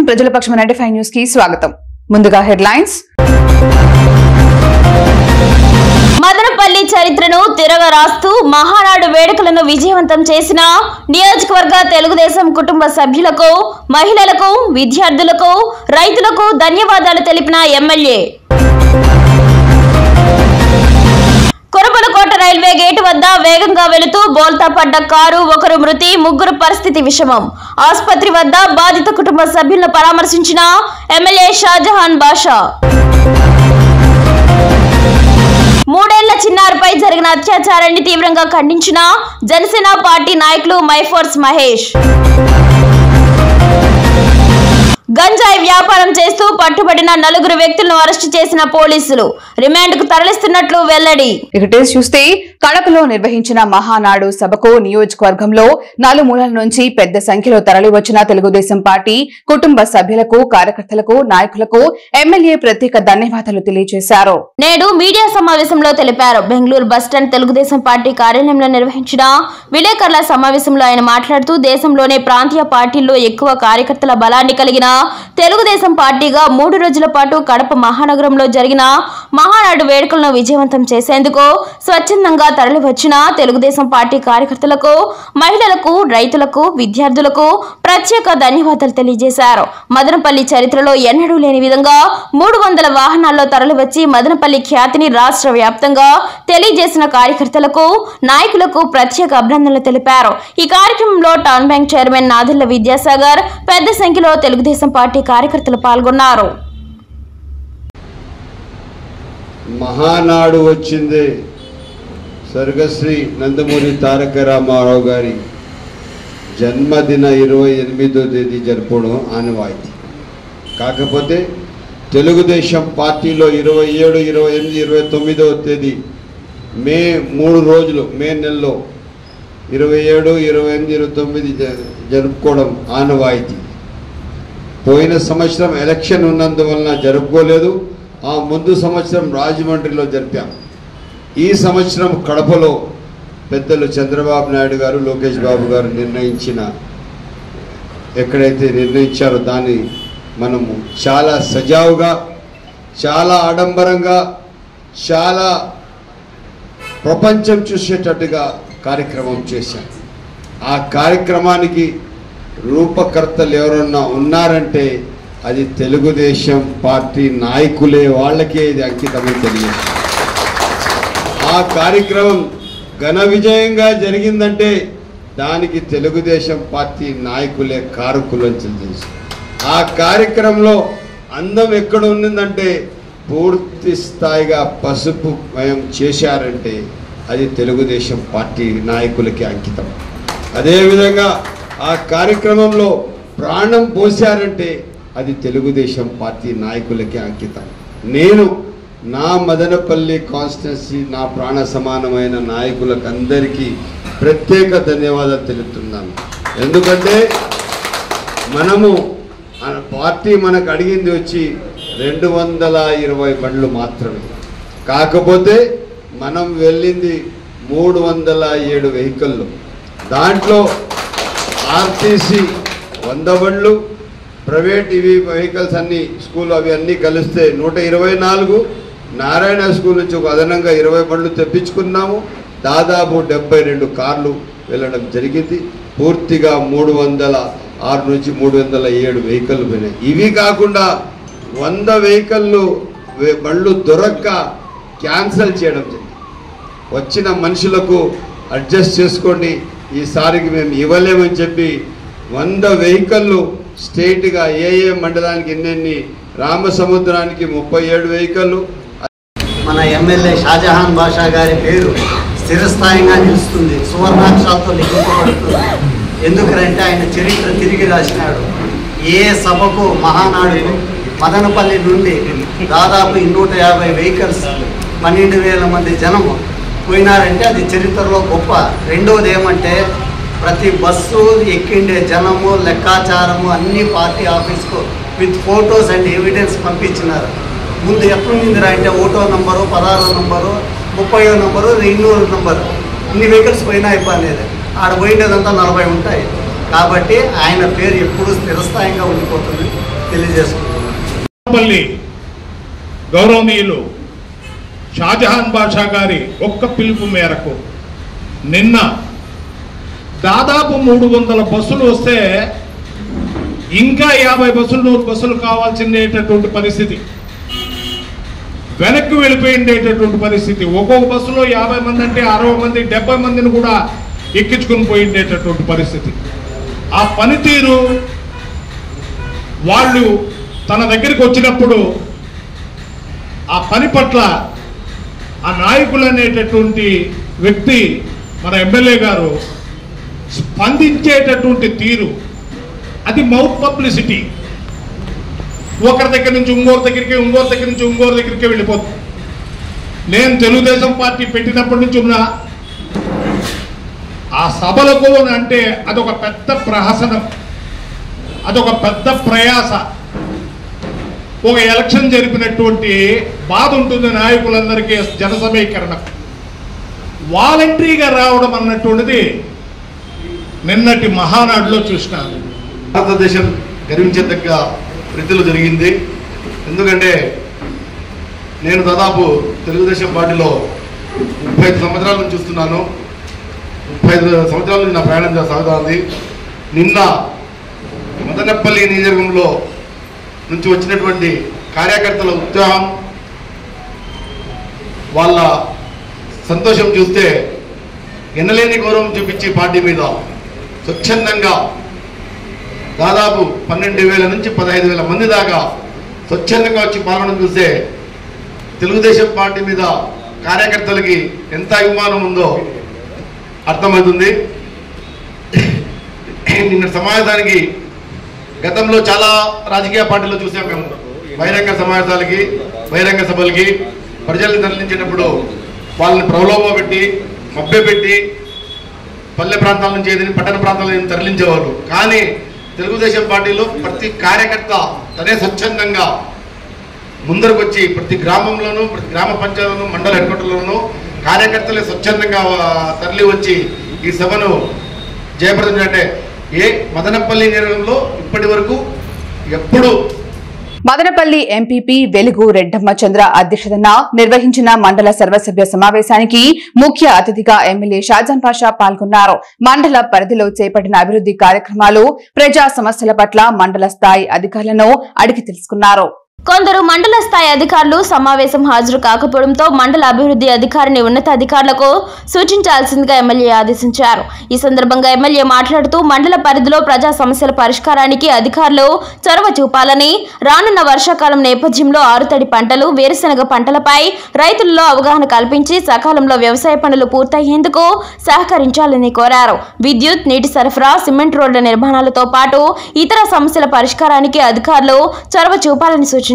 ప్రజల పక్షం 95 న్యూస్ కి స్వాగతం. ముందుగా హెడ్లైన్స్. మదనపల్లి చరిత్రను తిరగరాస్తూ మహానాడు వేడుకలను విజయవంతం చేసిన నియోజకవర్గ తెలుగుదేశం కుటుంబ సభ్యులకు, మహిళలకు, విద్యార్థులకు, రైతులకు ధన్యవాదాలు తెలిపిన ఎమ్మెల్యే. కొరబలకోట రైల్వే గేటు వద్ద వేగంగా వెళుతూ బోల్తా పడ్డ కారు, ఒకరు మృతి, ముగ్గురు పరిస్థితి విషమం. ఆసుపత్రి వద్ద బాధిత కుటుంబ సభ్యులను పరామర్శించిన ఎమ్మెల్యే షాజహాన్ బాషా. 3 ఏళ్ల చిన్నారిపై జరిగిన అత్యాచారాన్ని తీవ్రంగా ఖండించిన జనసేన పార్టీ నాయకులు మైఫోర్స్ మహేష్. గంజాయి వ్యాపారం చేస్తూ పట్టుబడిన 4 వ్యక్తులను అరెస్టు చేసిన పోలీసులు. రిమాండ్కు తరలిస్తున్నట్లు వెల్లడి. ఇక చూస్తే కడపలో నిర్వహించిన మహానాడు సభకు నియోజకవర్గంలో నలుమూలల నుంచి పెద్ద సంఖ్యలో తరలివచ్చిన తెలుగుదేశం పార్టీ కుటుంబ సభ్యులకు, కార్యకర్తలకు, నాయకులకు ఎమ్మెల్యే ప్రత్యేక ధన్యవాదాలు తెలియజేశారు. నేడు మీడియా సమావేశంలో తెలిపారు. బెంగళూరు బస్టాండ్ తెలుగుదేశం పార్టీ కార్యాలయంలో నిర్వహించిన విలేకరుల సమావేశంలో ఆయన మాట్లాడుతూ దేశంలోనే ప్రాంతీయ పార్టీల్లో ఎక్కువ కార్యకర్తల బలాన్ని కలిగిన తెలుగుదేశం పార్టీగా 3 రోజుల పాటు కడప మహానగరంలో జరిగిన మహానాడు వేడుకలను విజయవంతం చేసేందుకు స్వచ్ఛందంగా తరలివచ్చిన తెలుగుదేశం పార్టీ కార్యకర్తలకు, మహిళలకు, రైతులకు, విద్యార్థులకు ప్రత్యేక ధన్యవాదాలు తెలియజేశారు. మదనపల్లి చరిత్రలో ఎన్నడూ లేని విధంగా 300 వాహనాల్లో తరలివచ్చి మదనపల్లి ఖ్యాతిని రాష్ట్ర వ్యాప్తంగా తెలియజేసిన కార్యకర్తలకు, నాయకులకు ప్రత్యేక అభినందనలు తెలిపారు. ఈ కార్యక్రమంలో town bank chairman Nadella Vidyasagar, పెద్ద సంఖ్యలో తెలుగుదేశం పార్టీ కార్యకర్తలు పాల్గొన్నారు. మహానాడు వచ్చింది స్వర్గశ్రీ నందమూరి తారక రామారావు గారి జన్మదిన 28వ తేదీ జరుపుకోవడం ఆనవాయితీ. కాకపోతే తెలుగుదేశం పార్టీలో 27, 28, 29వ తేదీ మే 3 రోజులు మే నెలలో 27, 28, 29 జరుపుకోవడం ఆనవాయితీ. పోయిన సంవత్సరం ఎలక్షన్ ఉన్నందువలన జరుపుకోలేదు. ఆ ముందు సంవత్సరం రాజమండ్రిలో జరిపాం. ఈ సంవత్సరం కడపలో పెద్దలు చంద్రబాబు నాయుడు గారు, లోకేష్ బాబు గారు ఎక్కడైతే నిర్ణయించారో దాన్ని మనము చాలా సజావుగా, చాలా ఆడంబరంగా, చాలా ప్రపంచం చూసేటట్టుగా కార్యక్రమం చేశాం. ఆ కార్యక్రమానికి రూపకర్తలు ఎవరన్నా ఉన్నారంటే అది తెలుగుదేశం పార్టీ నాయకులే, వాళ్ళకే ఇది అంకితమని తెలియదు. ఆ కార్యక్రమం ఘన విజయంగా జరిగిందంటే దానికి తెలుగుదేశం పార్టీ నాయకులే కారకులు అని తెలుసు. ఆ కార్యక్రమంలో అందం ఎక్కడ ఉండిందంటే పూర్తి స్థాయిగా పసుపు మయం చేశారంటే అది తెలుగుదేశం పార్టీ నాయకులకి అంకితం. అదేవిధంగా ఆ కార్యక్రమంలో ప్రాణం పోశారంటే అది తెలుగుదేశం పార్టీ నాయకులకి అంకితం. నేను నా మదనపల్లి కాన్స్టిట్యున్సీ, నా ప్రాణ సమానమైన నాయకులకు అందరికీ ప్రత్యేక ధన్యవాదాలు తెలుపుతున్నాను. ఎందుకంటే మనము పార్టీ మనకు అడిగింది వచ్చి 220 బండ్లు మాత్రమే. కాకపోతే మనం వెళ్ళింది 307 వెహికల్లో. దాంట్లో ఆర్టీసీ 100 బండ్లు, ప్రైవేట్ ఇవి వెహికల్స్ అన్నీ, స్కూల్ అవి అన్నీ కలిస్తే 124, నారాయణ స్కూల్ నుంచి ఒక అదనంగా 20 బండ్లు తెప్పించుకున్నాము. దాదాపు 72 కార్లు వెళ్ళడం జరిగింది. పూర్తిగా 306 నుంచి 307 వెహికల్ పోయినాయి. ఇవి కాకుండా 100 బండ్లు దొరక్క క్యాన్సల్ చేయడం జరిగింది. వచ్చిన మనుషులకు అడ్జస్ట్ చేసుకోండి, ఈసారికి మేము ఇవ్వలేమని చెప్పి 100 వెహికల్లు స్టేట్గా ఏ మండలానికి ఎన్నెన్ని, రామసముద్రానికి 37 వెహికల్లు. మన ఎమ్మెల్యే షాజహాన్ బాషా గారి పేరు స్థిరస్థాయిగా నిలుస్తుంది, సువర్ణాక్షరాలతో లిఖించబడుతుంది. ఎందుకంటే ఆయన చరిత్ర తిరిగి రాసినాడు. ఏ సభకు మహానాడు మదనపల్లి నుండి దాదాపు 250 వెహికల్స్, 12,000 మంది జనం పోయినారంటే అది చరిత్రలో గొప్ప. రెండవది ఏమంటే ప్రతి బస్సు ఎక్కిండే జనము, లెక్కాచారము అన్ని పార్టీ ఆఫీస్కు విత్ ఫోటోస్ అండ్ ఎవిడెన్స్ పంపించినారు. ముందు ఎట్లుందిరా అంటే ఓటో నంబరు, 16వ నంబరు, 30వ నంబరు, 200 నంబరు, ఇన్ని వెహికల్స్ పోయినా అయిపోలేదు. ఆడ పోయినదంతా 40 ఉంటాయి. కాబట్టి ఆయన పేరు ఎప్పుడూ స్థిరస్థాయిగా ఉండిపోతుంది. తెలియజేసుకుంటున్నాను. గౌరవనీయులు షాజహాన్ బాషా గారి ఒక్క పిలుపు మేరకు నిన్న దాదాపు 300 బస్సులు వస్తే ఇంకా 50 బస్సులు 100 బస్సులు కావాల్సినటువంటి పరిస్థితి, వెనక్కి వెళ్ళిపోయిండేటటువంటి పరిస్థితి. ఒక్కొక్క బస్సులో 50 మంది అంటే 60 మంది 70 మందిని కూడా ఎక్కించుకుని పోయిండేటటువంటి పరిస్థితి. ఆ పనితీరు వాళ్ళు తన దగ్గరికి వచ్చినప్పుడు ఆ పని పట్ల ఆ నాయకులు అనేటటువంటి వ్యక్తి మన ఎమ్మెల్యే గారు స్పందించేటటువంటి తీరు, అది మౌత్ పబ్లిసిటీ. ఒకరి దగ్గర నుంచి ఇంకోరి దగ్గరికి, ఇంకోరి దగ్గర నుంచి ఇంకోరి దగ్గరికి వెళ్ళిపోతుంది. నేను తెలుగుదేశం పార్టీ పెట్టినప్పటి నుంచి ఉన్న ఆ సభలకు అంటే అదొక పెద్ద ప్రహసనం, అదొక పెద్ద ప్రయాస, ఒక ఎలక్షన్ జరిపినటువంటి బాధ ఉంటుంది నాయకులందరికీ. జన సమీకరణ వాలంటరీగా రావడం అన్నటువంటిది నిన్నటి మహానాడులో చూసినాను. భారతదేశం గర్వించదగ్గ రీతిలో జరిగింది. ఎందుకంటే నేను దాదాపు తెలుగుదేశం పార్టీలో 35 సంవత్సరాల నుంచి చూస్తున్నాను. 35 సంవత్సరాల నుంచి నా ప్రయాణం సాగుతుంది. నిన్న మదనపల్లి నియోజకవర్గంలో నుంచి వచ్చినటువంటి కార్యకర్తల ఉత్సాహం, వాళ్ళ సంతోషం చూస్తే ఎన్నలేని గౌరవం చూపించి పార్టీ మీద స్వచ్ఛందంగా దాదాపు 12,000 నుంచి 15,000 మంది దాకా స్వచ్ఛందంగా వచ్చి పాల్గొనడం చూస్తే తెలుగుదేశం పార్టీ మీద కార్యకర్తలకి ఎంత అభిమానం ఉందో అర్థమవుతుంది. నిన్న సమావేశానికి గతంలో చాలా రాజకీయ పార్టీలు చూసాం మేము. బహిరంగ సమావేశాలకి, బహిరంగ సభలకి ప్రజల్ని తరలించేటప్పుడు వాళ్ళని ప్రలోభ పెట్టి, మభ్యపెట్టి పల్లె ప్రాంతాల నుంచి ఏదైనా పట్టణ ప్రాంతాల నుంచి తరలించేవాళ్ళు. కానీ తెలుగుదేశం పార్టీలో ప్రతి కార్యకర్త తనే స్వచ్ఛందంగా ముందరకు వచ్చి ప్రతి గ్రామంలోనూ, ప్రతి గ్రామ పంచాయతీలోనూ, మండల హెడ్ క్వార్టర్లోనూ కార్యకర్తలే స్వచ్ఛందంగా తరలి వచ్చి ఈ సభను జయప్రదం. అంటే మదనపల్లి నియోజకవర్గంలో ఇప్పటి వరకు ఎప్పుడు మదనపల్లి ఎంపీపీ వెలుగు రెడ్డమ్మ చంద్ర అధ్యక్షతన నిర్వహించిన మండల సర్వసభ్య సమావేశానికి ముఖ్య అతిథిగా ఎమ్మెల్యే షాజహాన్ బాషా పాల్గొన్నారు. మండల పరిధిలో చేపట్టిన అభివృద్ధి కార్యక్రమాలు, ప్రజా సమస్యల పట్ల మండల స్థాయి అధికారులను అడిగి తెలుసుకున్నారు. కొందరు మండల స్థాయి అధికారులు సమావేశం హాజరు కాకపోవడంతో మండల అభివృద్ధి అధికారిని ఉన్నతాధికారులకు సూచించాల్సిందిగా ఎమ్మెల్యే ఆదేశించారు. ఈ సందర్భంగా ఎమ్మెల్యే మాట్లాడుతూ మండల పరిధిలో ప్రజా సమస్యల పరిష్కారానికి అధికారులు చొరవ చూపాలని, రానున్న వర్షాకాలం నేపథ్యంలో ఆరుతడి పంటలు, వేరుశెనగ పంటలపై రైతుల్లో అవగాహన కల్పించి సకాలంలో వ్యవసాయ పనులు పూర్తయ్యేందుకు సహకరించాలని కోరారు. విద్యుత్, నీటి సరఫరా, సిమెంట్ రోడ్ల నిర్మాణాలతో పాటు ఇతర సమస్యల పరిష్కారానికి అధికారులు చొరవ చూపాలని సూచించారు.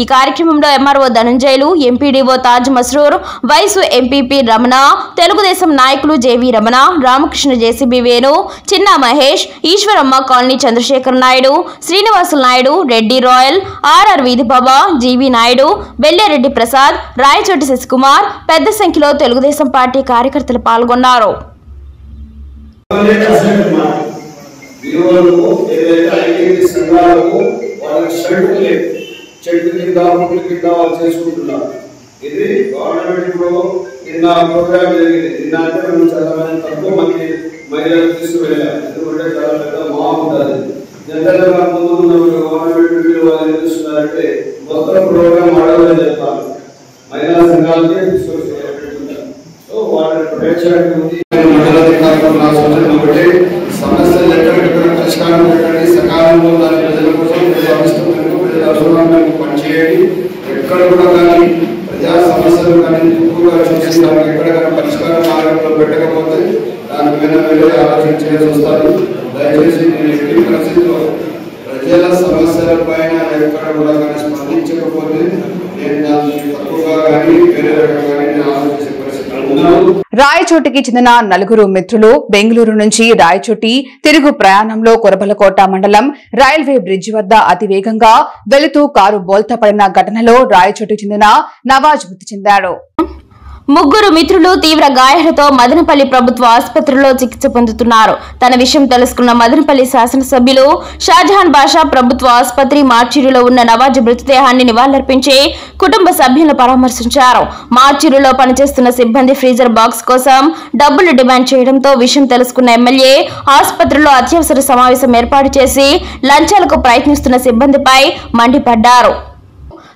ఈ కార్యక్రమంలో MRO Dhananjayulu, MPDO Taj Masroor, vice MPP Ramana, Telugu Desam నాయకులు జేవీ రమణ, రామకృష్ణ, జేసీబీ వేణు, చిన్న మహేష్, ఈశ్వరమ్మ కాలనీ చంద్రశేఖర్ నాయుడు, శ్రీనివాసులు నాయుడు, రెడ్డి రాయల్, ఆర్ఆర్ వీధిబాబా, జీవీ నాయుడు, బెల్లేరెడ్డి ప్రసాద్, రాయచోటి శశికుమార్ పెద్ద సంఖ్యలో తెలుగుదేశం పార్టీ కార్యకర్తలు పాల్గొన్నారు. చెట్టు కింద ముట్ల కింద వాళ్ళు చేసుకుంటున్నారు. ఇది గవర్నమెంట్ ఇప్పుడు నిన్న ప్రోగ్రామ్ జరిగింది. నిన్న అంటే మేము చాలా మంది తక్కువ మంది మహిళలు తీసుకువెళ్ళారు. ఎందుకంటే చాలా పెద్ద మా ఉంటుంది. జనరల్ గా ముందు గవర్నమెంట్ వాళ్ళు ఏం చేస్తున్నారంటే మొత్తం ప్రోగ్రామ్ ఆడవాళ్ళని చెప్తారు, మహిళా సంఘాలకే తీసుకొచ్చి సో వాళ్ళ ప్రేక్షకులు సమస్యలు ఎక్కడ పరిష్కారం పెట్టండి, సకాలంలో దాని ప్రజల కోసం పనిచేయండి. ఎక్కడ కూడా కానీ ప్రజా సమస్యలు కానీ ఎక్కువగా చూసి దానికి ఎక్కడైనా పరిష్కార మార్గంలో పెట్టకపోతే దాని మీద వెళ్ళి ఆలోచన చేసి వస్తారు. దయచేసి నేను ఎట్టి పరిస్థితుల్లో ప్రజల సమస్యల పైన ఎక్కడ కూడా కానీ స్పందించకపోతే నేను దాన్ని తక్కువగా కానీ వేరే రకంగా కానీ ఆలోచించే పరిస్థితులు ఉన్నాను. రాయచోటికి చెందిన నలుగురు మిత్రులు బెంగళూరు నుంచి రాయచోటి తిరుగు ప్రయాణంలో కొరబలకోట మండలం రైల్వే బ్రిడ్జి వద్ద అతివేగంగా వెళుతూ కారు బోల్తా పడిన ఘటనలో రాయచోటికి చెందిన నవాజ్ మృతి చెందాడు. ముగ్గురు మిత్రులు తీవ్ర గాయాలతో మదనపల్లి ప్రభుత్వ ఆసుపత్రిలో చికిత్స పొందుతున్నారు. తన విషయం తెలుసుకున్న మదనపల్లి శాసనసభ్యులు షాజహాన్ బాషా ప్రభుత్వ ఆసుపత్రి మార్చిరిలో ఉన్న నవాజ్ మృతదేహాన్ని నివాళులర్పించి కుటుంబ సభ్యులను పరామర్శించారు. మార్చిరిలో పనిచేస్తున్న సిబ్బంది ఫ్రీజర్ బాక్స్ కోసం డబ్బులు డిమాండ్ చేయడంతో విషయం తెలుసుకున్న ఎమ్మెల్యే ఆసుపత్రిలో అత్యవసర సమావేశం ఏర్పాటు చేసి లంచాలకు ప్రయత్నిస్తున్న సిబ్బందిపై మండిపడ్డారు.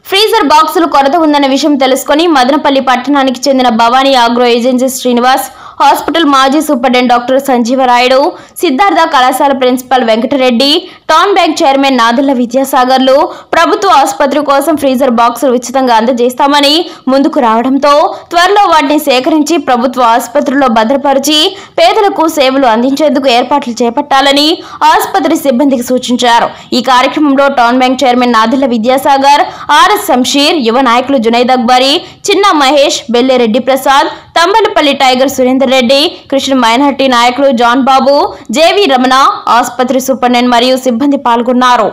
ఫ్రీజర్ బాక్సులు కొరత ఉందన్న విషయం తెలుసుకుని మదనపల్లి పట్టణానికి చెందిన Bhavani agro agency Srinivas, hospital మాజీ సూపరింటెండెంట్ డాక్టర్ సంజీవరాయుడు, సిద్ధార్థ కళాశాల principal Venkatareddy, town bank chairman Nadella విద్యాసాగర్లు ప్రభుత్వ ఆసుపత్రి కోసం ఫ్రీజర్ బాక్సులు ఉచితంగా అందజేస్తామని ముందుకు రావడంతో త్వరలో వాటిని సేకరించి ప్రభుత్వ ఆసుపత్రిలో భద్రపరిచి పేదలకు సేవలు అందించేందుకు ఏర్పాట్లు చేపట్టాలని ఆసుపత్రి సిబ్బందికి సూచించారు. ఈ కార్యక్రమంలో town bank chairman Nadella Vidyasagar, RS Shamsheer, యువ నాయకులు జునైద్ అక్బరీ, చిన్న మహేష్, బెల్లిరెడ్డి ప్రసాద్, తంబలపల్లి టైగర్ సురేందర్ రెడ్డి, కృష్ణ మైనార్టీ నాయకులు జాన్ బాబు, జేవి రమణ, ఆసుపత్రి సూపరింటెండెంట్ మరియు సిబ్బంది పాల్గొన్నారు.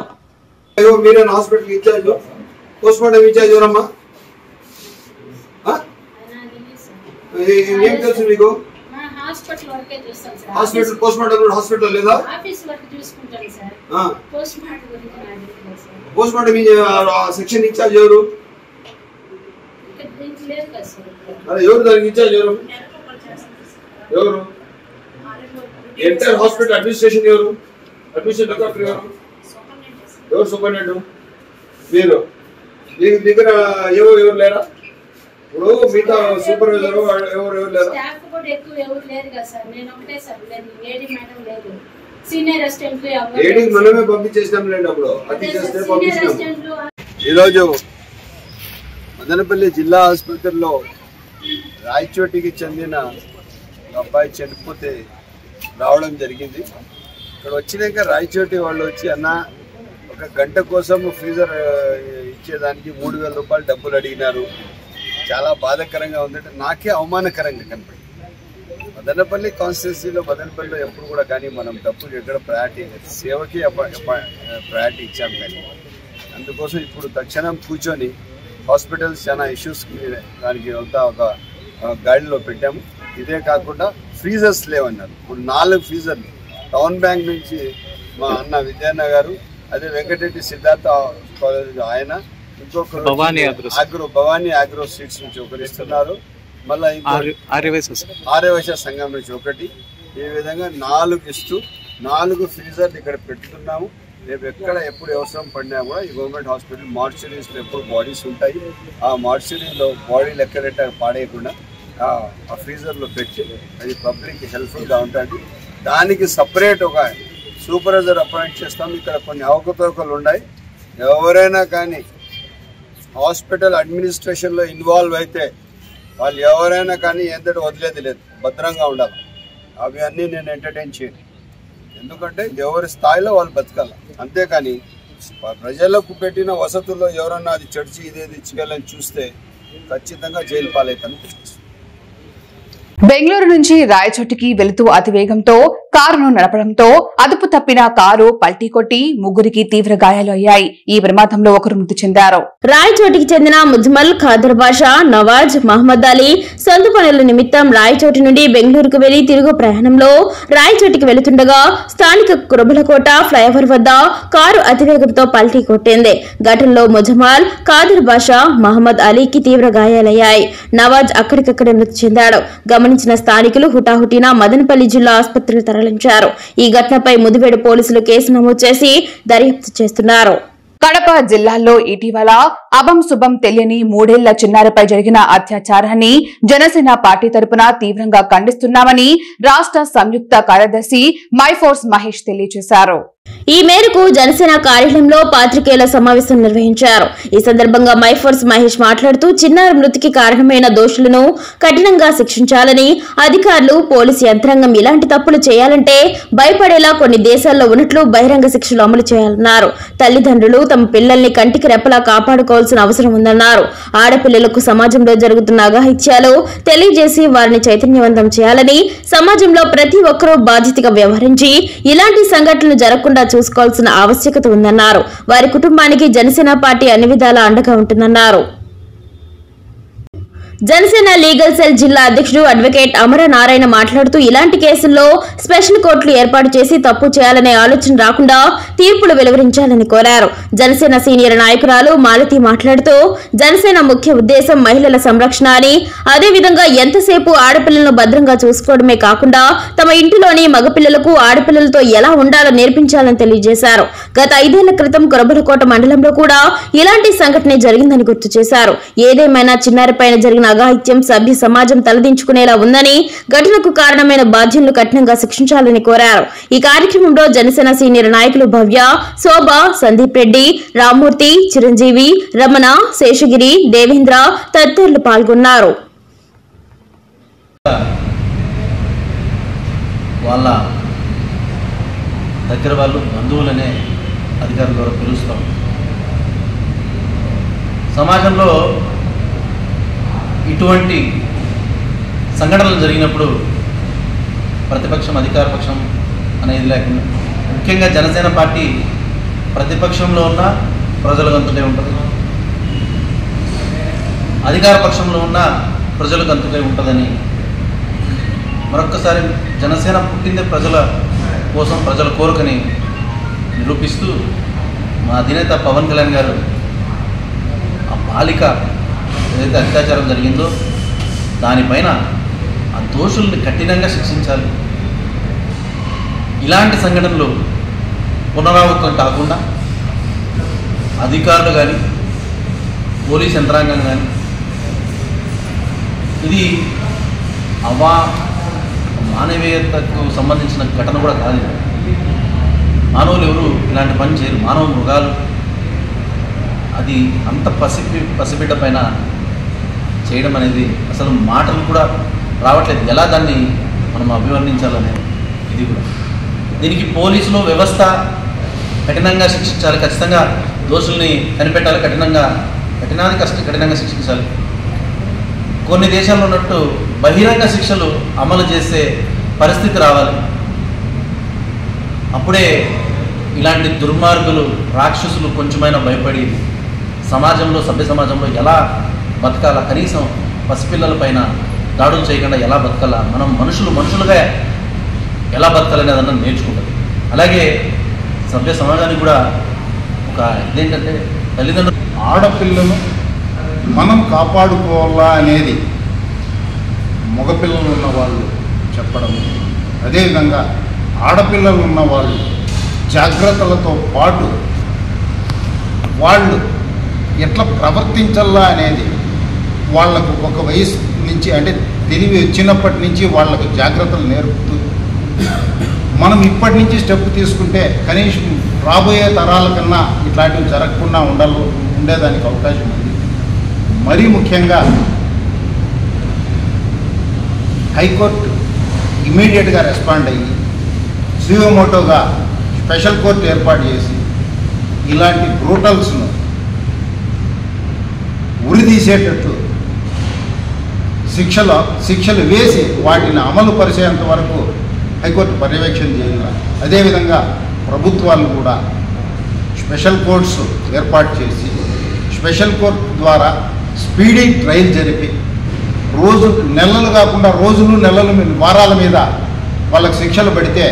ఎవరు దానికి ఇన్ఛార్జ్? ఎవరు ఎంటైర్ హాస్పిటల్ అడ్మినిస్ట్రేషన్ ఎవరు? అడ్మినిస్ట్రేషన్ డాక్టర్ ఎవరు? సూపరింటెండెంట్ మీరు. మీకు దగ్గర ఎవరు లేరా? ఇప్పుడు మిగతా సూపర్వైజర్ ఎవరు లేరా? ఏడీ మనమే పంపించేసినాం లేండి. అప్పుడు అది చేస్తే పంపించినాం. ఈరోజు మదనపల్లి జిల్లా ఆసుపత్రిలో రాయచోటికి చెందిన అబ్బాయి చనిపోతే రావడం జరిగింది. ఇక్కడ వచ్చినాక రాయచోటి వాళ్ళు వచ్చి అన్న ఒక గంట కోసం ఫ్రీజర్ ఇచ్చేదానికి 3,000 రూపాయలు డబ్బులు అడిగినారు. చాలా బాధాకరంగా ఉందంటే నాకే అవమానకరంగా కనపడింది. మదనపల్లి కాన్స్టిట్యున్సీలో మదనపల్లిలో ఎప్పుడు కూడా కానీ మనం డబ్బులు ఎక్కడ ప్రయారిటీ సేవకి ప్రయారిటీ ఇచ్చాం. కానీ అందుకోసం ఇప్పుడు తక్షణం కూర్చొని హాస్పిటల్స్ చాలా ఇష్యూస్ దానికి అంతా ఒక గైడ్లో పెట్టాము. ఇదే కాకుండా ఫ్రీజర్స్ లేవన్నారు. ఇప్పుడు 4 ఫ్రీజర్లు టౌన్ బ్యాంక్ నుంచి మా అన్న విద్యాన్న గారు, అదే వెంకటరెడ్డి సిద్ధార్థ కాలేజ్ ఆయన, ఇంకొకరు భవానీ ఆగ్రో సీడ్స్ నుంచి ఒకరు ఇస్తున్నారు. మళ్ళీ ఆర్యవైశ్య సంఘం నుంచి ఒకటి. ఈ విధంగా 4 ఇస్తూ 4 ఫ్రీజర్లు ఇక్కడ పెట్టుతున్నాము. రేపు ఎక్కడ ఎప్పుడు అవసరం పడినా కూడా ఈ గవర్నమెంట్ హాస్పిటల్ మార్చురీస్లో ఎప్పుడు బాడీస్ ఉంటాయి. ఆ మార్చురీలో బాడీలు ఎక్కడెట్ట పాడేయకుండా ఆ ఫ్రీజర్లో పెట్టి అది పబ్లిక్కి హెల్ప్ఫుల్గా ఉంటుంది. దానికి సపరేట్ ఒక సూపర్వైజర్ అపాయింట్ చేస్తాం. ఇక్కడ కొన్ని అవకతవకలు ఉన్నాయి. ఎవరైనా కానీ హాస్పిటల్ అడ్మినిస్ట్రేషన్లో ఇన్వాల్వ్ అయితే వాళ్ళు ఎవరైనా కానీ ఎంతటి వదిలేది లేదు, భద్రంగా ఉండాలి. అవి అన్నీ నేను ఎంటర్టైన్ చేయను. ఎందుకంటే ఎవరి స్థాయిలో వాళ్ళు బతకాలి. అంతేకాని ప్రజలకు పెట్టిన వసతుల్లో ఎవరన్నా అది చర్చి ఇదేది ఇచ్చేయాలని చూస్తే ఖచ్చితంగా జైలు పాలైతాను. బెంగళూరు నుంచి రాయచోటికి వెళుతూ అతివేగంతో కారును నడపడంతో అదుపు తప్పిన కారు పల్టీ కొట్టి ముగ్గురికి తీవ్ర గాయాలు అయ్యాయి. ఈ ప్రమాదంలో ఒకరు మృతి చెందారు. రాయచోటికి చెందిన ముజ్మల్, ఖాదర్ బాషా, నవాజ్, మహమ్మద్ అలీ సొంత పనుల నిమిత్తం రాయచోటి నుండి బెంగళూరుకు వెళ్లి తిరుగు ప్రయాణంలో రాయచోటికి వెళుతుండగా స్థానిక కురబలకోట ఫ్లైఓవర్ వద్ద కారు అతివేగంతో పల్టీ కొట్టింది. ఘటనలో ముజ్మల్, ఖాదర్ బాషా, మహమ్మద్ అలీకి తీవ్ర గాయాలయ్యాయి. నవాజ్ అక్కడికక్కడే మృతి చెందాడు. గమనించిన స్థానికులు హుటాహుటిన మదనపల్లి జిల్లా ఆసుపత్రికి తరలించారు. ఈ ఘటనపై ముదివేడు పోలీసులు కేసు నమోదు చేసి దర్యాప్తు చేస్తున్నారు. కడప జిల్లాలో ఇటీవల అభం శుభం తెలియని 3 ఏళ్ల చిన్నారిపై జరిగిన అత్యాచారాన్ని జనసేన పార్టీ తరపున తీవ్రంగా ఖండిస్తున్నామని రాష్ట్ర సంయుక్త కార్యదర్శి మైఫోర్స్ మహేష్ తెలియజేశారు. ఈ మేరకు జనసేన కార్యాలయంలో పాత్రికేయుల సమావేశం నిర్వహించారు. ఈ సందర్భంగా మైఫోర్స్ మహేష్ మాట్లాడుతూ చిన్నారి మృతికి కారణమైన దోషులను కఠినంగా శిక్షించాలని, అధికారులు, పోలీసు యంత్రాంగం ఇలాంటి తప్పులు చేయాలంటే భయపడేలా కొన్ని దేశాల్లో ఉన్నట్లు బహిరంగ శిక్షలు అమలు చేయాలన్నారు. తల్లిదండ్రులు తమ పిల్లల్ని కంటికి రెప్పలా కాపాడుకోవాల్సిన అవసరం ఉందన్నారు. ఆడపిల్లలకు సమాజంలో జరుగుతున్న అఘాయిత్యాలు తెలియజేసి వారిని చైతన్యవంతం చేయాలని, సమాజంలో ప్రతి ఒక్కరూ బాధ్యతగా వ్యవహరించి ఇలాంటి సంఘటనలు జరగకుండా చూసుకోవాల్సిన ఆవశ్యకత ఉందన్నారు. వారి కుటుంబానికి జనసేన పార్టీ అన్ని విధాలా అండగా ఉంటుందన్నారు. జనసేన లీగల్ సెల్ జిల్లా అధ్యక్షుడు అడ్వకేట్ అమరనారాయణ మాట్లాడుతూ ఇలాంటి కేసుల్లో స్పెషల్ కోర్టులు ఏర్పాటు చేసి తప్పు చేయాలనే ఆలోచన రాకుండా తీర్పులు వెలువరించాలని కోరారు. జనసేన సీనియర్ నాయకురాలు మాలతి మాట్లాడుతూ జనసేన ముఖ్య ఉద్దేశం మహిళల సంరక్షణ అని, అదేవిధంగా ఎంతసేపు ఆడపిల్లలను భద్రంగా చూసుకోవడమే కాకుండా తమ ఇంటిలోని మగపిల్లలకు ఆడపిల్లలతో ఎలా ఉండాలో నేర్పించాలని తెలియజేశారు. గత 5 ఏళ్ల క్రితం కొరబలకోట మండలంలో కూడా ఇలాంటి సంఘటన జరిగిందని గుర్తు చేశారు. ఏదేమైనా చిన్నారిపైన జరిగిన అఘాయిత్యం సభ్య సమాజం తలదించుకునేలా ఉందని, ఘటనకు కారణమైన బాధ్యులను కఠినంగా శిక్షించాలని కోరారు. ఈ కార్యక్రమంలో జనసేన సీనియర్ నాయకులు భవ్య, శోభ, సందీప్ రెడ్డి, రామ్మూర్తి, చిరంజీవి, రమణ, శేషగిరి, దేవేంద్ర తదితరులు పాల్గొన్నారు. వాళ్ళ దగ్గర వాళ్ళు బంధువులనే అధికారుల ద్వారా పిలుస్తాం. సమాజంలో ఇటువంటి సంఘటనలు జరిగినప్పుడు ప్రతిపక్షం అధికార పక్షం అనేది లేకుండా, ముఖ్యంగా జనసేన పార్టీ ప్రతిపక్షంలో ఉన్న ప్రజలకు అంతుటే ఉంటుంది, అధికార పక్షంలో ఉన్న ప్రజలకు అంతుటే ఉంటుందని మరొక్కసారి జనసేన పుట్టిందే ప్రజల కోసం, ప్రజల కోరికని నిరూపిస్తూ మా అధినేత పవన్ కళ్యాణ్ గారు ఆ బాలిక ఏదైతే అత్యాచారం జరిగిందో దానిపైన ఆ దోషుల్ని కఠినంగా శిక్షించాలి. ఇలాంటి సంఘటనలు పునరావృతం కాకుండా అధికారులు కానీ పోలీస్ యంత్రాంగం కానీ ఇది మానవీయతకు సంబంధించిన ఘటన కూడా కాదు. మానవులు ఎవరు ఇలాంటి పని చేయరు, మానవ మృగాలు. అది అంత పసిబిడ్డ పైన చేయడం అనేది అసలు మాటలు కూడా రావట్లేదు. ఎలా దాన్ని మనం అభివర్ణించాలనేది ఇది కూడా. దీనికి పోలీసులు వ్యవస్థ కఠినంగా శిక్షించాలి, ఖచ్చితంగా దోషుల్ని కనిపెట్టాలి, కఠినంగా శిక్షించాలి. కొన్ని దేశాల్లో ఉన్నట్టు బహిరంగ శిక్షలు అమలు చేసే పరిస్థితి రావాలి. అప్పుడే ఇలాంటి దుర్మార్గులు, రాక్షసులు కొంచెమైనా భయపడి సమాజంలో, సభ్య సమాజంలో ఎలా బతకాలా, కనీసం పసిపిల్లల పైన దాడులు చేయకుండా ఎలా బతకాలా, మనం మనుషులుగా ఎలా బతకాలనే అదన్నా నేర్చుకుంటుంది. అలాగే సభ్య సమాజానికి కూడా ఒక ఇదేంటంటే తల్లిదండ్రులు ఆడపిల్లను మనం కాపాడుకోవాలా అనేది మగపిల్లలు ఉన్నవాళ్ళు చెప్పడం, అదేవిధంగా ఆడపిల్లలు ఉన్నవాళ్ళు జాగ్రత్తలతో పాటు వాళ్ళు ఎట్లా ప్రవర్తించాలా అనేది వాళ్లకు ఒక వయసు నుంచి, అంటే తెలివి వచ్చినప్పటి నుంచి వాళ్లకు జాగ్రత్తలు నేర్పుతూ మనం ఇప్పటి నుంచి స్టెప్ తీసుకుంటే కనీసం రాబోయే తరాల కన్నా ఇట్లాంటివి జరగకుండా ఉండేదానికి అవకాశం ఉంది. మరీ ముఖ్యంగా హైకోర్టు ఇమీడియట్గా రెస్పాండ్ అయ్యి సుయోమోటోగా స్పెషల్ కోర్టు ఏర్పాటు చేసి ఇలాంటి బ్రూటల్స్ను ఉరిదీసేటట్లు శిక్షలు వేసి వాటిని అమలు పరిచేంత వరకు హైకోర్టు పర్యవేక్షణ చేయాలి. అదేవిధంగా ప్రభుత్వాలు కూడా స్పెషల్ కోర్ట్స్ ఏర్పాటు చేసి స్పెషల్ కోర్టు ద్వారా స్పీడీ ట్రయల్ జరిపి నెలలు కాకుండా రోజులు, నెలలు, వారాల మీద వాళ్ళకి శిక్షలు పడితే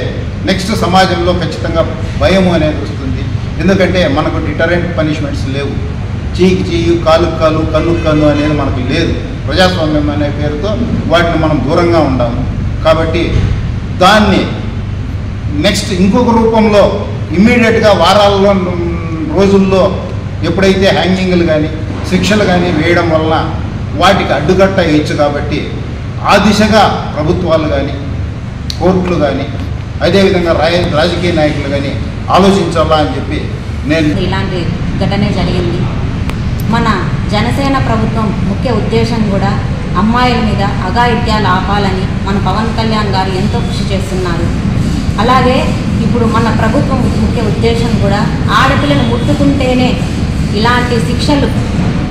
నెక్స్ట్ సమాజంలో ఖచ్చితంగా భయము అనేది వస్తుంది. ఎందుకంటే మనకు డిటరెంట్ పనిష్మెంట్స్ లేవు. చీకి చీయు, కాలుకు కాలు, కన్నుకు కన్ను అనేది మనకు లేదు. ప్రజాస్వామ్యం అనే పేరుతో వాటిని మనం దూరంగా ఉండాము. కాబట్టి దాన్ని నెక్స్ట్ ఇంకొక రూపంలో ఇమ్మీడియట్గా వారాల్లో, రోజుల్లో ఎప్పుడైతే హ్యాంగింగ్లు కానీ శిక్షలు కానీ వేయడం వలన వాటికి అడ్డుకట్ట వేయచ్చు. కాబట్టి ఆ దిశగా ప్రభుత్వాలు కానీ కోర్టులు కానీ అదేవిధంగా రాజకీయ నాయకులు కానీ ఆలోచించాలా అని చెప్పి నేను. ఇలాంటి ఘటనే జరిగింది. మన జనసేన ప్రభుత్వం ముఖ్య ఉద్దేశం కూడా అమ్మాయిల మీద అఘాయిత్యాలు ఆపాలని మన పవన్ కళ్యాణ్ గారు ఎంతో కృషి చేస్తున్నారు. అలాగే ఇప్పుడు మన ప్రభుత్వం ముఖ్య ఉద్దేశం కూడా ఆడపిల్లలు ముట్టుకుంటేనే ఇలాంటి శిక్షలు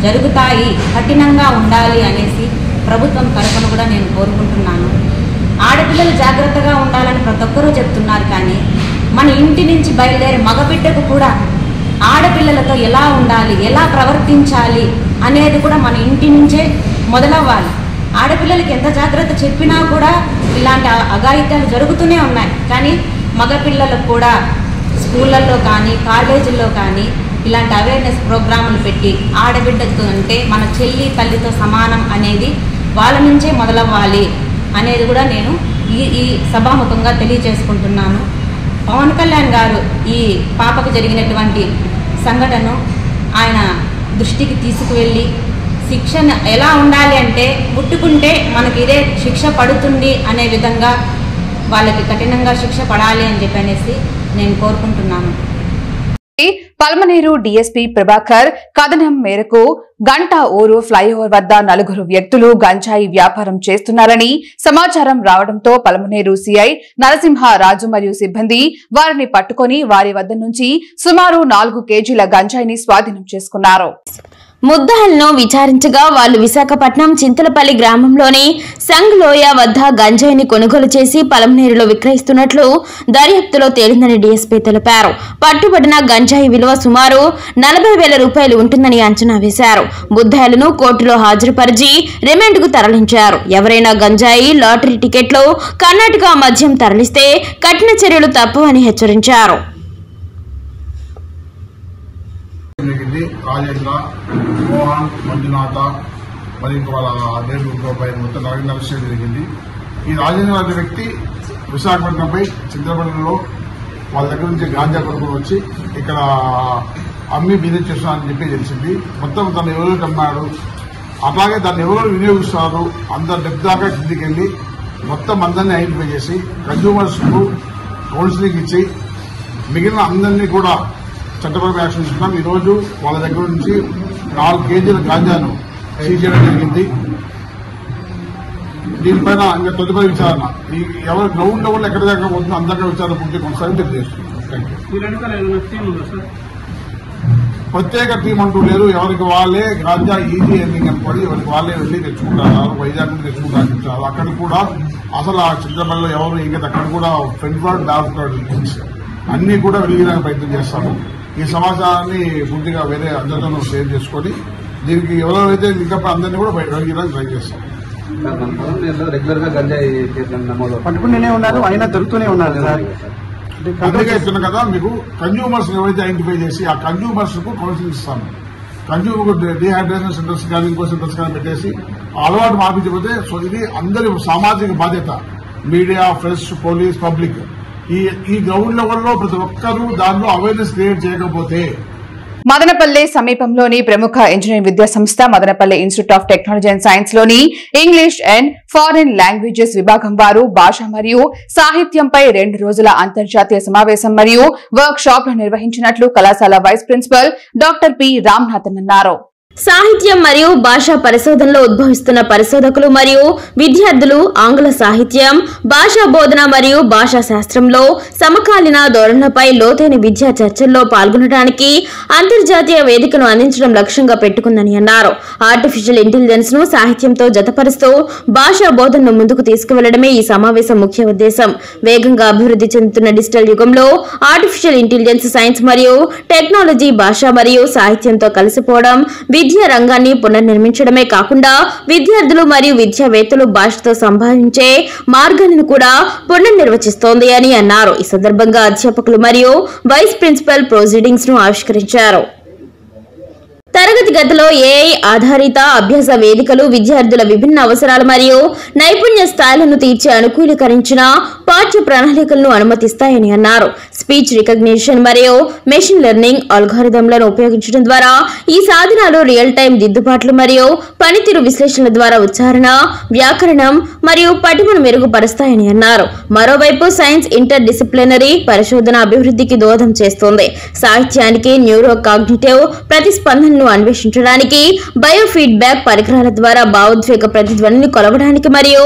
జరుగుతాయి, కఠినంగా ఉండాలి అనేసి ప్రభుత్వం తరఫున కూడా నేను కోరుకుంటున్నాను. ఆడపిల్లలు జాగ్రత్తగా ఉండాలని ప్రతి ఒక్కరూ చెప్తున్నారు, కానీ మన ఇంటి నుంచి బయలుదేరే మగబిడ్డకు కూడా ఆడపిల్లలతో ఎలా ఉండాలి, ఎలా ప్రవర్తించాలి అనేది కూడా మన ఇంటి నుంచే మొదలవ్వాలి. ఆడపిల్లలకి ఎంత జాగ్రత్త చెప్పినా కూడా ఇలాంటి అఘాయిత్యాలు జరుగుతూనే ఉన్నాయి. కానీ మగపిల్లలకు కూడా స్కూళ్ళల్లో కానీ కాలేజీల్లో కానీ ఇలాంటి అవేర్నెస్ ప్రోగ్రాములు పెట్టి ఆడబిడ్డతో అంటే మన చెల్లి తల్లితో సమానం అనేది వాళ్ళ నుంచే మొదలవ్వాలి అనేది కూడా నేను ఈ సభాముఖంగా తెలియజేసుకుంటున్నాను. పవన్ కళ్యాణ్ గారు ఈ పాపకు జరిగినటువంటి సంఘటనను ఆయన దృష్టికి తీసుకువెళ్ళి శిక్షణ ఎలా ఉండాలి అంటే ముట్టుకుంటే మనకి ఇదే శిక్ష పడుతుంది అనే విధంగా వాళ్ళకి కఠినంగా శిక్ష పడాలి అని చెప్పనేసి నేను కోరుకుంటున్నాను. పల్మనేరు డీఎస్పీ ప్రభాకర్ కథనం మేరకు గంట ఊరు ఫ్లైఓవర్ వద్ద 4 వ్యక్తులు గంజాయి వ్యాపారం చేస్తున్నారని సమాచారం రావడంతో పల్మనేరు సీఐ నరసింహ రాజు మరియు సిబ్బంది వారిని పట్టుకుని వారి వద్ద నుంచి సుమారు 4 కేజీల గంజాయిని స్వాధీనం చేసుకున్నారు. ముద్దాయిలను విచారించగా వాళ్ళు విశాఖపట్నం చింతలపల్లి గ్రామంలోని సంగ్లోయ వద్ద గంజాయిని కొనుగోలు చేసి పలమనేరులో విక్రయిస్తున్నట్లు దర్యాప్తులో తేలిందని డీఎస్పీ తెలిపారు. పట్టుబడిన గంజాయి విలువ సుమారు 40,000 రూపాయలు ఉంటుందని అంచనా వేశారు. ముద్దాయిలను కోర్టులో హాజరుపరిచి రిమాండ్కు తరలించారు. ఎవరైనా గంజాయి, లాటరీ టికెట్లు, కర్ణాటక మద్యం తరలిస్తే కఠిన చర్యలు తప్పవని హెచ్చరించారు. రాజేంద్ర, మోహన్, మంజునాథ మరియు వాళ్ళ దేవుడు మొత్తం 4 అరెస్ట్ చేయడం జరిగింది. ఈ రాజేంద్ర అనే వ్యక్తి విశాఖపట్నంపై చింతలపల్లిలో వాళ్ళ దగ్గర నుంచి గాంజా కొనుక్కొని వచ్చి ఇక్కడ అమ్మి బిజినెస్ చేస్తున్నారని చెప్పి తెలిసింది. మొత్తం తను ఎవరు అమ్మాడు, అలాగే దాన్ని ఎవరు వినియోగిస్తున్నారు అందరు డెప్ దాకా కిందికి వెళ్ళి మొత్తం అందరినీ ఐడెంటిఫై చేసి కన్జ్యూమర్స్ కు కౌన్సిలింగ్ ఇచ్చి మిగిలిన అందరినీ కూడా చట్టపరమైన యాక్షన్ ఇస్తున్నాం. ఈరోజు వాళ్ళ దగ్గర నుంచి 4 కేజీల గాంజాను సీజ్ చేయడం జరిగింది. దీనిపైన ఇంకా తదుపరి విచారణ ఎవరు గ్రౌండ్ లెవెల్ ఎక్కడ దాకా పోతుందో అందరికీ విచారణ పూర్తి కొనసాగి తెలియజేస్తుంది. ప్రత్యేక టీం అంటూ లేరు. ఎవరికి వాళ్ళే గాంజా ఈజీ ఎర్నింగ్ అనుకోని ఎవరికి వాళ్ళే వెళ్ళి తెచ్చుకుంటారు. వైజాగ్ నుంచి తెచ్చుకుంటారు. అక్కడ కూడా అసలు ఆ చింతపల్లిలో ఎవరు ఇంకా అక్కడ కూడా ఫ్రంట్ వర్డ్ బ్యాక్ వర్డ్ అన్ని కూడా వెలిగించడానికి ప్రయత్నం చేస్తాము. ఈ సమాచారాన్ని పూర్తిగా వేరే అందరితో షేర్ చేసుకొని దీనికి ఎవరైతే ఇంకా అందరినీ కూడా వెలిగించడానికి ట్రై చేస్తాం. రెగ్యులర్ గా గంజాయి పట్టుకునే ఉన్నారు, అయినా దొరుకుతూనే ఉన్నారు సార్. అందుకే ఇస్తున్నా కదా మీకు కన్జ్యూమర్స్ ఎవరైతే ఐడెంటిఫై చేసి ఆ కన్జ్యూమర్స్ కు కౌన్సిలింగ్ ఇస్తాము. కన్జ్యూమర్ డిహైడ్రేషన్ సెంటర్స్ కానీ ఇంకో సెంటర్స్ కానీ పెట్టేసి అలవాటు మార్పించకపోతే సో ఇది అందరి సామాజిక బాధ్యత. మీడియా, ప్రెస్, పోలీస్, పబ్లిక్ ఈ గ్రౌండ్ లెవెల్లో ప్రతి ఒక్కరూ దానిలో అవేర్నెస్ క్రియేట్ చేయకపోతే. మదనపల్లె సమీపంలోని ప్రముఖ ఇంజనీరింగ్ విద్యా సంస్థ Madanapalle institute of technology and science లోని ఇంగ్లీష్ అండ్ ఫారిన్ లాంగ్వేజెస్ విభాగం వారు భాష మరియు సాహిత్యంపై 2 రోజుల అంతర్జాతీయ సమావేశం మరియు వర్క్ షాప్ నిర్వహించినట్లు కళాశాల vice principal doctor P Ramnathan అన్నారు. సాహిత్యం మరియు భాషా పరిశోధనలో ఉద్భవిస్తున్న పరిశోధకులు మరియు విద్యార్థులు ఆంగ్ల సాహిత్యం, భాషా బోధన మరియు భాషా శాస్త్రంలో సమకాలీన ధోరణులపై లోతైన విద్యా చర్చల్లో పాల్గొనడానికి అంతర్జాతీయ వేదికను అందించడం లక్ష్యంగా పెట్టుకుందని అన్నారు. ఆర్టిఫిషియల్ ఇంటెలిజెన్స్ ను సాహిత్యంతో జతపరుస్తూ భాషా బోధనను ముందుకు తీసుకువెళ్లడమే ఈ సమావేశం ముఖ్య ఉద్దేశం. వేగంగా అభివృద్ధి చెందుతున్న డిజిటల్ యుగంలో ఆర్టిఫిషియల్ ఇంటెలిజెన్స్ సైన్స్ మరియు టెక్నాలజీ భాష మరియు సాహిత్యంతో కలిసిపోవడం విద్యా రంగాన్ని పునర్నిర్మించడమే కాకుండా విద్యార్థులు మరియు విద్యావేత్తలు భాషతో సంభాషించే మార్గాలను కూడా పునర్నిర్వచిస్తోంది అని అన్నారు. ఈ సందర్భంగా అధ్యాపకులు మరియు వైస్ ప్రిన్సిపల్ ప్రొసీడింగ్స్ ను ఆవిష్కరించారు. తరగతి గదిలో ఏఐ ఆధారిత అభ్యాస వేదికలు విద్యార్థుల విభిన్న అవసరాలు మరియు నైపుణ్య స్థాయిలను తీర్చే అనుకూలీకరించిన పాఠ్య ప్రణాళికలను అనుమతిస్తాయని అన్నారు. స్పీచ్ రికగ్నిషన్ మరియు మెషిన్ లెర్నింగ్ అల్గారిథంలను ఉపయోగించడం ద్వారా ఈ సాధనాలు రియల్ టైం దిద్దుబాట్లు మరియు పనితీరు విశ్లేషణల ద్వారా ఉచ్చారణ, వ్యాకరణం మరియు పటిమను మెరుగుపరుస్తాయని అన్నారు. మరోవైపు సైన్స్ ఇంటర్ డిసిప్లినరీ పరిశోధన అభివృద్ధికి దోహదం చేస్తుంది. సాహిత్యానికి న్యూరో కాగ్నిటివ్ ప్రతిస్పందనను అన్వేషించడానికి బయోఫీడ్బ్యాక్ పరికరాల ద్వారా భావోద్వేగ ప్రతిధ్వనిని కొలవడానికి మరియు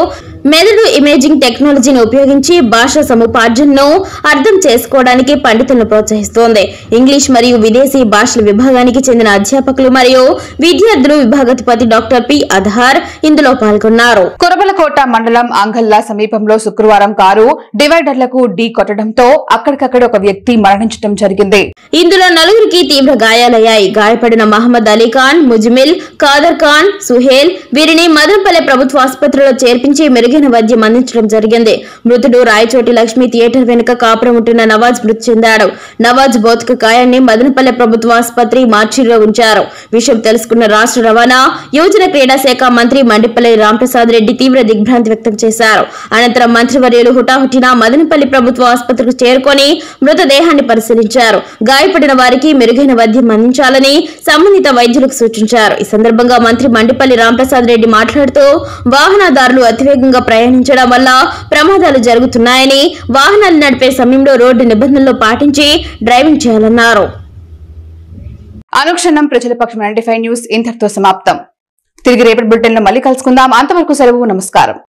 మెదడు ఇమేజింగ్ టెక్నాలజీని ఉపయోగించి భాష సముపార్జనను అర్థం చేసుకోవడానికి పండితులను ప్రోత్సహిస్తోంది. ఇంగ్లీష్ మరియు విదేశీ భాషల విభాగానికి చెందిన అధ్యాపకులు మరియు విద్యార్థులు విభాగాధిపతి డాక్టర్ పి అధార్ ఇందులో పాల్గొన్నారు. కురబలకోట మండలం అంగల్లా సమీపంలో శుక్రవారం కారు డివైడర్లకు ఢీ కొట్టడంతో అక్కడికక్కడ ఒక వ్యక్తి మరణించడం జరిగింది. ఇందులో 4 తీవ్ర గాయాలయ్యాయి. గాయపడిన మహమ్మద్ అలీ ఖాన్, ముజ్మిల్, ఖాదర్ ఖాన్, సుహేల్ వీరిని మదనపల్లె ప్రభుత్వ ఆసుపత్రిలో చేర్పించి మెరుగైన వైద్యం అందించడం జరిగింది. మృతుడు రాయచోటి లక్ష్మి థియేటర్ వెనుక కాపురం ఉంటున్న నవాజ్ మృతి చెందాడు. నవాజ్ భౌతిక కాయాన్ని మదనపల్లె ప్రభుత్వ ఆసుపత్రి మార్చిలో ఉంచారు. విషయం తెలుసుకున్న రాష్ట్ర రవాణా, యువజన క్రీడా శాఖ మంత్రి మండిపల్లి రాంప్రసాద్ రెడ్డి తీవ్ర దిగ్భ్రాంతి వ్యక్తం చేశారు. అనంతరం మంత్రివర్యులు హుటాహుటిన మదనపల్లి ప్రభుత్వ ఆసుపత్రికి చేరుకొని మృతదేహాన్ని పరిశీలించారు. గాయపడిన వారికి మెరుగైన వైద్యం అందించాలని సంబంధిత వైద్యులకు సూచించారు. ఈ సందర్భంగా మంత్రి మండిపల్లి రాంప్రసాద్ రెడ్డి మాట్లాడుతూ వాహనదారులు అతివేగంగా ప్రయాణించడం వల్ల ప్రమాదాలు జరుగుతున్నాయని, వాహనాలు నడిపే సమయంలో రోడ్డు నిబంధనలు పాటించి డ్రైవింగ్ చేయాలన్నారు. అనుక్షణం ప్రజల పక్షం 95 న్యూస్ ఇంతటితో సమాప్తం. తిరిగి రేపటి బులెటిన్ లో మళ్ళీ కలుసుకుందాం. అంతవరకు సెలవు. నమస్కారం.